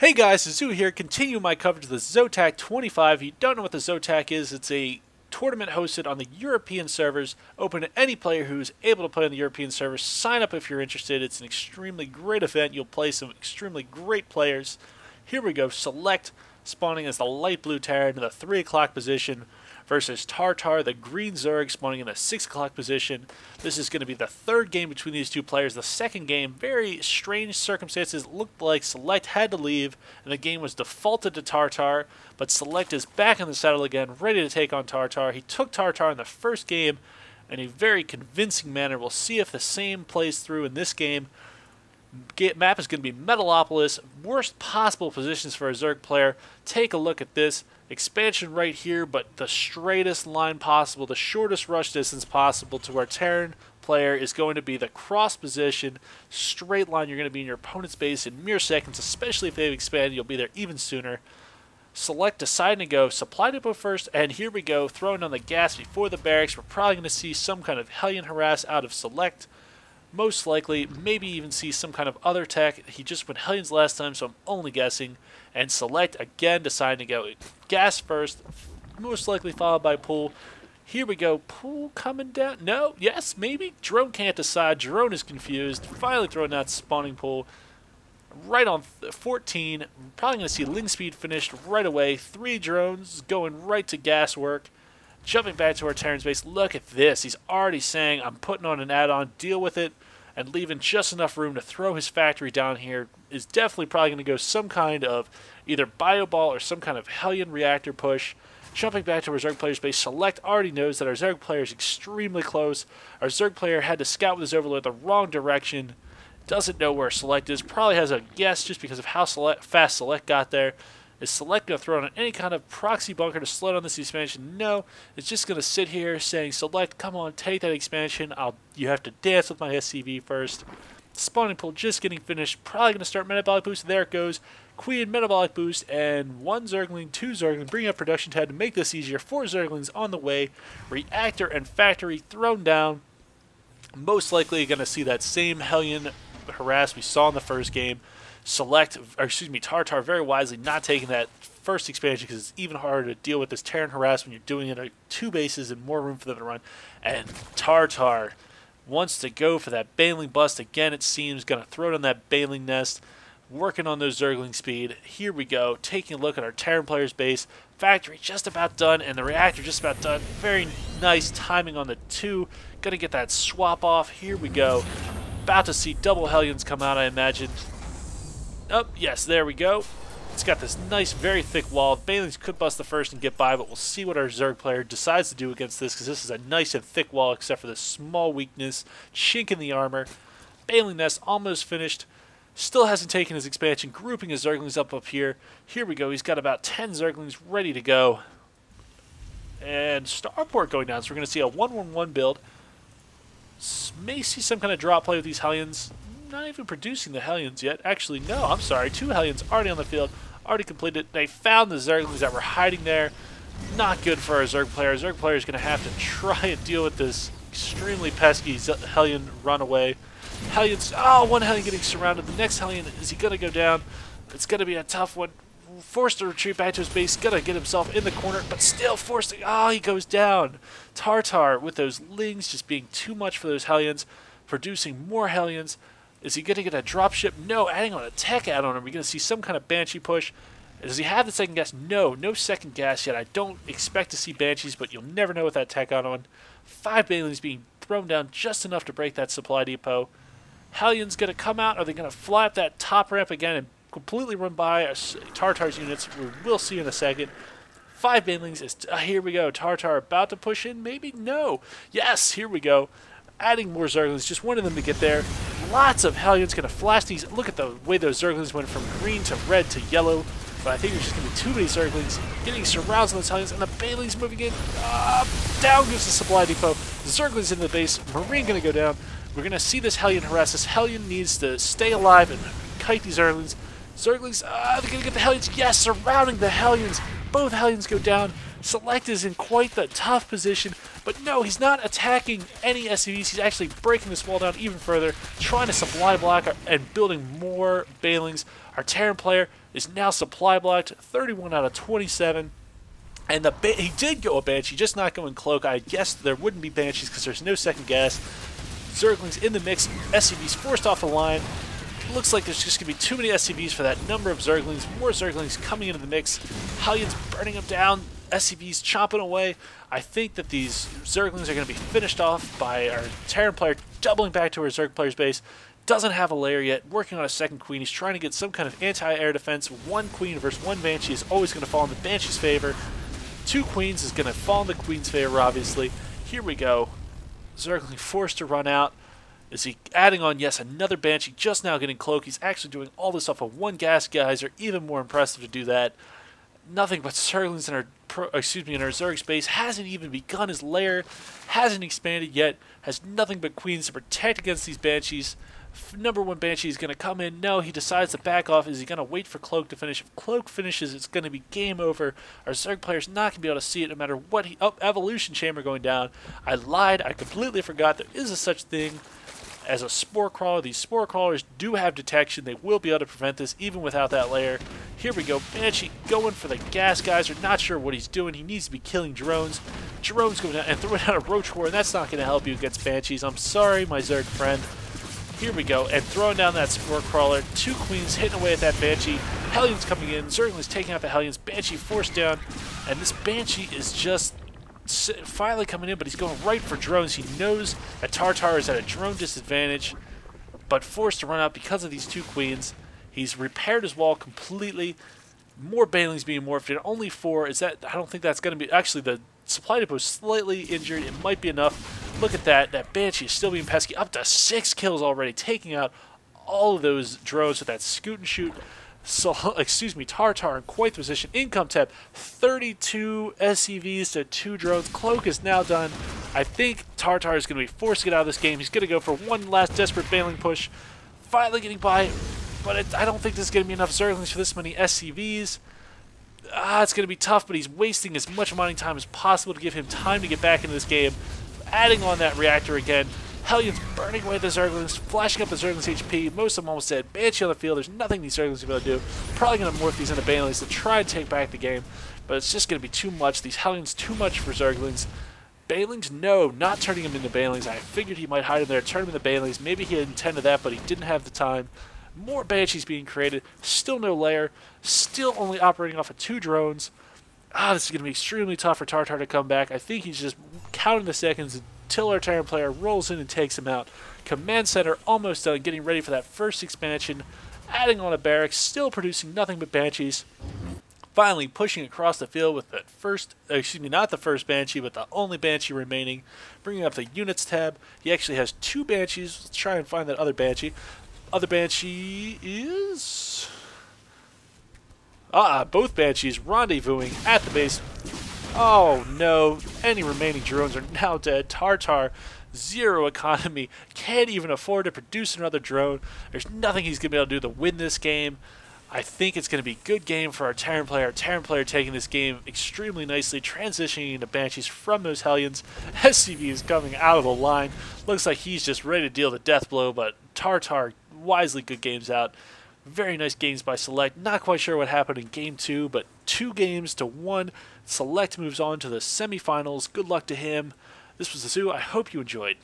Hey guys, Tizzou here, continue my coverage of the Zotac 25. If you don't know what the Zotac is, it's a tournament hosted on the European servers, open to any player who's able to play on the European servers. Sign up if you're interested. It's an extremely great event. You'll play some extremely great players. Here we go, SeleCT spawning as the light blue Terran in the 3 o'clock position versus TartAR, the green Zerg, spawning in the 6 o'clock position. This is going to be the third game between these two players. The second game, very strange circumstances. Looked like SeleCT had to leave, and the game was defaulted to TartAR, but SeleCT is back in the saddle again, ready to take on TartAR. He took TartAR in the first game in a very convincing manner. We'll see if the same plays through in this game. Map is going to be Metalopolis. Worst possible positions for a Zerg player. Take a look at this. Expansion right here, but the straightest line possible, the shortest rush distance possible to our Terran player is going to be the cross position, straight line. You're going to be in your opponent's base in mere seconds, especially if they've expanded. You'll be there even sooner. SeleCT deciding to go supply depot first, and here we go, throwing on the gas before the barracks. We're probably going to see some kind of Hellion harass out of SeleCT. Most likely, maybe even see some kind of other tech. He just went Hellions last time, so I'm only guessing. And SeleCT again deciding to go gas first, most likely followed by pool. Here we go, pool coming down. No, yes, maybe. Drone can't decide. Drone is confused. Finally throwing out spawning pool. Right on 14. Probably going to see Ling Speed finished right away. 3 drones going right to gas work. Jumping back to our Terran's base. Look at this. He's already saying, I'm putting on an add-on, deal with it, and leaving just enough room to throw his factory down here. Is definitely probably going to go some kind of either bio ball or some kind of Hellion reactor push. Jumping back to our Zerg player's base. SeleCT already knows that our Zerg player is extremely close. Our Zerg player had to scout with his overlord the wrong direction. Doesn't know where SeleCT is. Probably has a guess just because of how fast SeleCT got there. Is SeleCT going to throw on any kind of proxy bunker to slow down this expansion? No. It's just going to sit here saying, SeleCT, come on, take that expansion. You have to dance with my SCV first. Spawning pool just getting finished. Probably going to start Metabolic Boost. There it goes. Queen, Metabolic Boost, and 1 Zergling, 2 Zergling. Bring up production tab to make this easier. 4 Zerglings on the way. Reactor and factory thrown down. Most likely going to see that same Hellion harass we saw in the first game. TartAR very wisely not taking that first expansion because it's even harder to deal with this Terran harass when you're doing it at 2 bases and more room for them to run. And TartAR wants to go for that Baneling bust again, it seems. Going to throw it on that Baneling nest. Working on those Zergling speed. Here we go. Taking a look at our Terran player's base. Factory just about done, and the reactor just about done. Very nice timing on the 2. Going to get that swap off. Here we go. About to see double Hellions come out, I imagine. Oh, yes, there we go. It's got this nice, very thick wall. Banelings could bust the first and get by, but we'll see what our Zerg player decides to do against this, because this is a nice and thick wall, except for this small weakness, chink in the armor. Baneling nest almost finished. Still hasn't taken his expansion, grouping his Zerglings up here. Here we go. He's got about 10 Zerglings ready to go. And Starport going down, so we're going to see a 1-1-1 build. May see some kind of drop play with these Hellions. Not even producing the Hellions yet. Actually, no, I'm sorry. 2 Hellions already on the field, already completed. They found the Zerglings that were hiding there. Not good for our Zerg player. Our Zerg player is going to have to try and deal with this extremely pesky Hellion runaway. Hellions, oh, 1 Hellion getting surrounded. The next Hellion, is he going to go down? It's going to be a tough one. Forced to retreat back to his base. Going to get himself in the corner, but still forced to, oh, he goes down. TartAR with those Lings just being too much for those Hellions, producing more Hellions. Is he going to get a dropship? No. Adding on a tech add-on. Are we going to see some kind of Banshee push? Does he have the second gas? No. No second gas yet. I don't expect to see Banshees, but you'll never know with that tech add-on. 5 Banelings being thrown down just enough to break that supply depot. Hellions going to come out. Are they going to fly up that top ramp again and completely run by TartAR's units? We'll see in a second. 5 Banelings. Here we go. TartAR about to push in? Maybe? No. Yes. Here we go. Adding more Zerglings, just wanted them to get there. Lots of Hellions going to flash these. Look at the way those Zerglings went from green to red to yellow. But I think there's just going to be too many Zerglings getting surrounds on those Hellions, and the Banelings moving in. Down goes the supply depot. The Zerglings into the base. Marine going to go down. We're going to see this Hellion harass. This Hellion needs to stay alive and kite these Zerglings. Zerglings, they're going to get the Hellions. Yes, surrounding the Hellions. Both Hellions go down. SeleCT is in quite the tough position, but no, he's not attacking any SCVs. He's actually breaking this wall down even further, trying to supply block and building more Banelings. Our Terran player is now supply blocked, 31 out of 27. And he did go a Banshee, just not going Cloak. I guess there wouldn't be Banshees because there's no second gas. Zerglings in the mix, SCVs forced off the line. Looks like there's just going to be too many SCVs for that number of Zerglings. More Zerglings coming into the mix. Hellions burning them down. SCVs chopping away. I think that these Zerglings are going to be finished off by our Terran player doubling back to our Zerg player's base. Doesn't have a lair yet. Working on a second queen. He's trying to get some kind of anti-air defense. One queen versus one Banshee is always going to fall in the Banshee's favor. Two queens is going to fall in the queen's favor, obviously. Here we go. Zergling forced to run out. Is he adding on, yes, another Banshee, just now getting Cloak. He's actually doing all this off of one gas geyser. Even more impressive to do that. Nothing but Zerglings in our Zerg space. Hasn't even begun his lair. Hasn't expanded yet. Has nothing but queens to protect against these Banshees. Number one Banshee is going to come in. No, he decides to back off. Is he going to wait for Cloak to finish? If Cloak finishes, it's going to be game over. Our Zerg player's not going to be able to see it no matter what. Evolution Chamber going down. I lied. I completely forgot there is a such thing as a Spore Crawler. These Spore Crawlers do have detection. They will be able to prevent this even without that layer. Here we go. Banshee going for the gas geyser. Not sure what he's doing. He needs to be killing drones. Drones going down and throwing out a Roach War, and that's not going to help you against Banshees. I'm sorry, my Zerg friend. Here we go, and throwing down that Spore Crawler. Two queens hitting away at that Banshee. Hellions coming in. Zerglings taking out the Hellions. Banshee forced down, and this Banshee is just finally coming in, but he's going right for drones. He knows that TartAR is at a drone disadvantage, but forced to run out because of these two queens. He's repaired his wall completely. More Banelings being morphed in. Only 4. Is that? I don't think that's going to be. Actually, the supply depot is slightly injured. It might be enough. Look at that. That Banshee is still being pesky. Up to 6 kills already, taking out all of those drones with that scoot and shoot. So, TartAR in quite the position. Income tab, 32 SCVs to 2 drones. Cloak is now done. I think TartAR is going to be forced to get out of this game. He's going to go for one last desperate Baneling push. Finally getting by, but I don't think there's going to be enough Zerglings for this many SCVs. It's going to be tough, but he's wasting as much mining time as possible to give him time to get back into this game. Adding on that reactor again. Hellions burning away the Zerglings, flashing up the Zerglings HP. Most of them almost dead. Banshee on the field. There's nothing these Zerglings will be able to do. Probably going to morph these into Banelings to try and take back the game, but it's just going to be too much. These Hellions too much for Zerglings. Banelings, no, not turning him into Banelings. I figured he might hide in there, turn him into Banelings. Maybe he had intended that, but he didn't have the time. More Banshees being created. Still no lair. Still only operating off of 2 drones. This is going to be extremely tough for TartAR to come back. I think he's just counting the seconds until our Terran player rolls in and takes him out. Command Center almost done, getting ready for that first expansion. Adding on a barracks, still producing nothing but Banshees. Finally pushing across the field with that first, not the first Banshee, but the only Banshee remaining. Bringing up the units tab. He actually has 2 Banshees. Let's try and find that other Banshee. Other Banshee is... both Banshees rendezvousing at the base. Oh no, any remaining drones are now dead. TartAR, 0 economy, can't even afford to produce another drone. There's nothing he's going to be able to do to win this game. I think it's going to be a good game for our Terran player. Our Terran player taking this game extremely nicely, transitioning into Banshees from those Hellions. SCV is coming out of the line. Looks like he's just ready to deal the death blow, but TartAR wisely good games out. Very nice games by SeleCT. Not quite sure what happened in Game 2, but 2 games to 1. SeleCT moves on to the semifinals. Good luck to him. This was the Zoo. I hope you enjoyed.